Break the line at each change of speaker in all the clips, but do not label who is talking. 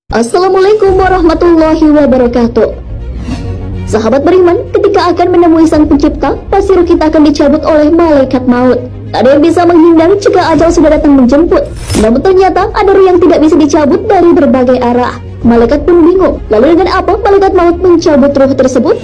Assalamualaikum warahmatullahi wabarakatuh. Sahabat beriman, ketika akan menemui sang pencipta, pasti roh kita akan dicabut oleh malaikat maut. Tak ada yang bisa menghindar jika ajal sudah datang menjemput. Namun ternyata ada roh yang tidak bisa dicabut dari berbagai arah. Malaikat pun bingung, lalu dengan apa malaikat maut mencabut roh tersebut?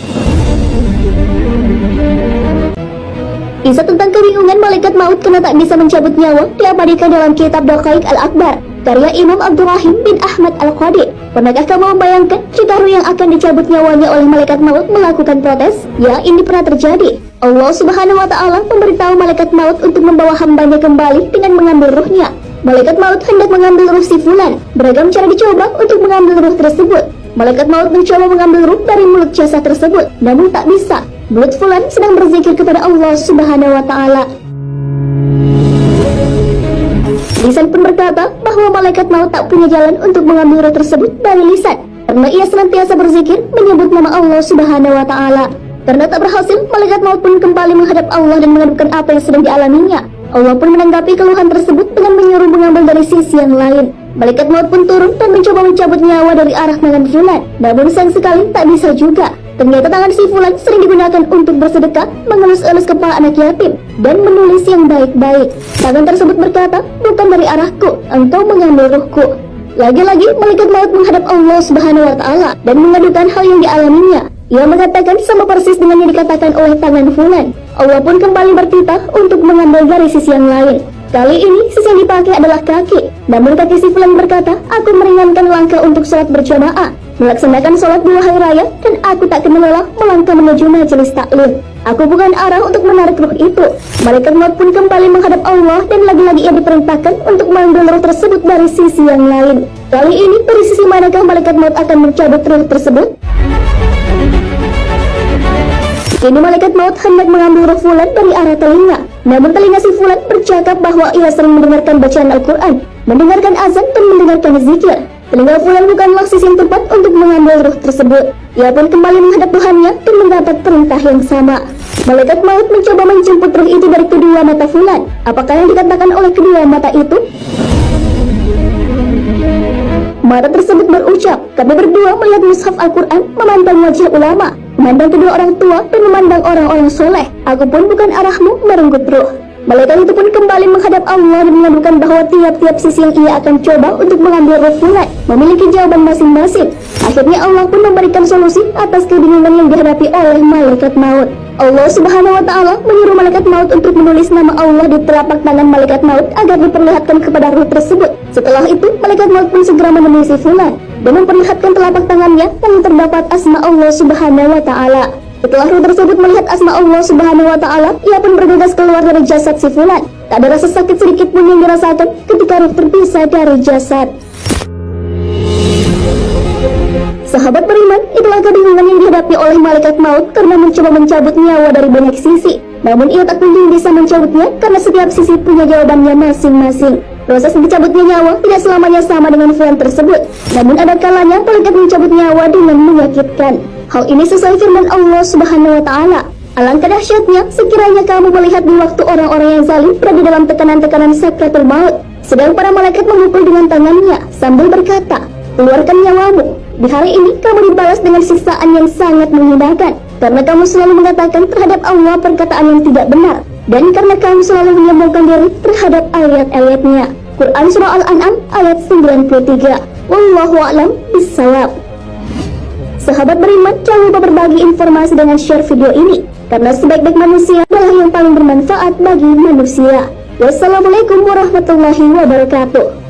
Kisah tentang kebingungan malaikat maut karena tak bisa mencabut nyawa diabadikan dalam kitab Daqaiq Al-Akbar karya Imam Abdurrahim bin Ahmad Al-Qadi. Pernahkah kamu membayangkan jika roh yang akan dicabut nyawanya oleh malaikat maut melakukan protes? Ya, ini pernah terjadi. Allah Subhanahu wa Ta'ala memberitahu malaikat maut untuk membawa hambanya kembali dengan mengambil ruhnya. Malaikat maut hendak mengambil ruh si fulan. Beragam cara dicoba untuk mengambil ruh tersebut. Malaikat maut mencoba mengambil ruh dari mulut jasad tersebut, namun tak bisa. Mulut fulan sedang berzikir kepada Allah Subhanahu wa Ta'ala. Lisan pun berkata bahwa malaikat maut tak punya jalan untuk mengambil roh tersebut dari lisan, karena ia senantiasa berzikir menyebut nama Allah Subhanahu wa Ta'ala. Karena tak berhasil, malaikat maut pun kembali menghadap Allah dan mengadukan apa yang sedang dialaminya. Allah pun menanggapi keluhan tersebut dengan menyuruh mengambil dari sisi yang lain. Malaikat maut pun turun dan mencoba mencabut nyawa dari arah tangan fulan, namun sayang sekali tak bisa juga. Ternyata tangan si fulan sering digunakan untuk bersedekah, mengelus-elus kepala anak yatim, dan menulis yang baik-baik. Tangan tersebut berkata, bukan dari arahku, engkau mengambil ruhku. Lagi-lagi malaikat maut menghadap Allah Subhanahu wa Ta'ala dan mengadukan hal yang dialaminya. Ia mengatakan sama persis dengan yang dikatakan oleh tangan fulan. Allah pun kembali bertitah untuk mengambil dari sisi yang lain. Kali ini sisi yang dipakai adalah kaki. Namun kaki si fulan berkata, aku meringankan langkah untuk sholat berjamaah, melaksanakan sholat 2 hari raya, dan aku tak kenal lelah melangkah menuju majelis taklim. Aku bukan arah untuk menarik ruh itu. Malaikat maut pun kembali menghadap Allah dan lagi-lagi ia diperintahkan untuk mengambil ruh tersebut dari sisi yang lain. Kali ini dari sisi manakah malaikat maut akan mencabut ruh tersebut? Kini malaikat maut hendak mengambil ruh fulan dari arah telinga. Namun telinga si fulan bercakap bahwa ia sering mendengarkan bacaan Al-Quran, mendengarkan azan dan mendengarkan zikir. Telinga fulan bukanlah sisi yang tepat untuk mengambil ruh tersebut. Ia pun kembali menghadap Tuhannya dan mendapat perintah yang sama. Malaikat maut mencoba menjemput ruh itu dari kedua mata fulan. Apakah yang dikatakan oleh kedua mata itu? Mata tersebut berucap, kami berdua melihat mushaf Al-Quran, memandang wajah ulama, memandang kedua orang tua, dan memandang orang-orang soleh. Aku pun bukan arahmu merenggut ruh. Malaikat itu pun kembali menghadap Allah dan mengadukan bahwa tiap-tiap sisi yang ia akan coba untuk mengambil ruh fulan memiliki jawaban masing-masing. Akhirnya Allah pun memberikan solusi atas kebingungan yang dihadapi oleh malaikat maut. Allah Subhanahu wa Ta'ala menyuruh malaikat maut untuk menulis nama Allah di telapak tangan malaikat maut agar diperlihatkan kepada ruh tersebut. Setelah itu, malaikat maut pun segera menemui si fulan dan memperlihatkan telapak tangannya yang terdapat asma Allah Subhanahu wa Ta'ala. Setelah ruh tersebut melihat asma Allah Subhanahu wa Ta'ala, ia pun bergegas keluar dari jasad si fulan. Tak ada rasa sakit sedikit pun yang dirasakan ketika ruh terpisah dari jasad. Sahabat beriman, itulah kebingungan yang dihadapi oleh malaikat maut karena mencoba mencabut nyawa dari banyak sisi. Namun ia tak kunjung bisa mencabutnya karena setiap sisi punya jawabannya masing-masing. Proses dicabutnya nyawa tidak selamanya sama dengan fulan tersebut. Namun ada kalanya malaikat mencabut nyawa dengan menyakitkan. Hal ini sesuai firman Allah Subhanahu wa Ta'ala. Alangkah dahsyatnya sekiranya kamu melihat di waktu orang-orang yang zalim berada dalam tekanan-tekanan sakratul maut, sedang para malaikat memukul dengan tangannya sambil berkata, keluarkan nyawamu. Di hari ini kamu dibalas dengan siksaan yang sangat menghinakan, karena kamu selalu mengatakan terhadap Allah perkataan yang tidak benar, dan karena kamu selalu menyombongkan diri terhadap ayat-ayatnya. Quran Surah Al-An'am ayat 93. Wallahu a'lam bissawab. Sahabat beriman, jangan lupa berbagi informasi dengan share video ini, karena sebaik-baik manusia adalah yang paling bermanfaat bagi manusia. Wassalamualaikum warahmatullahi wabarakatuh.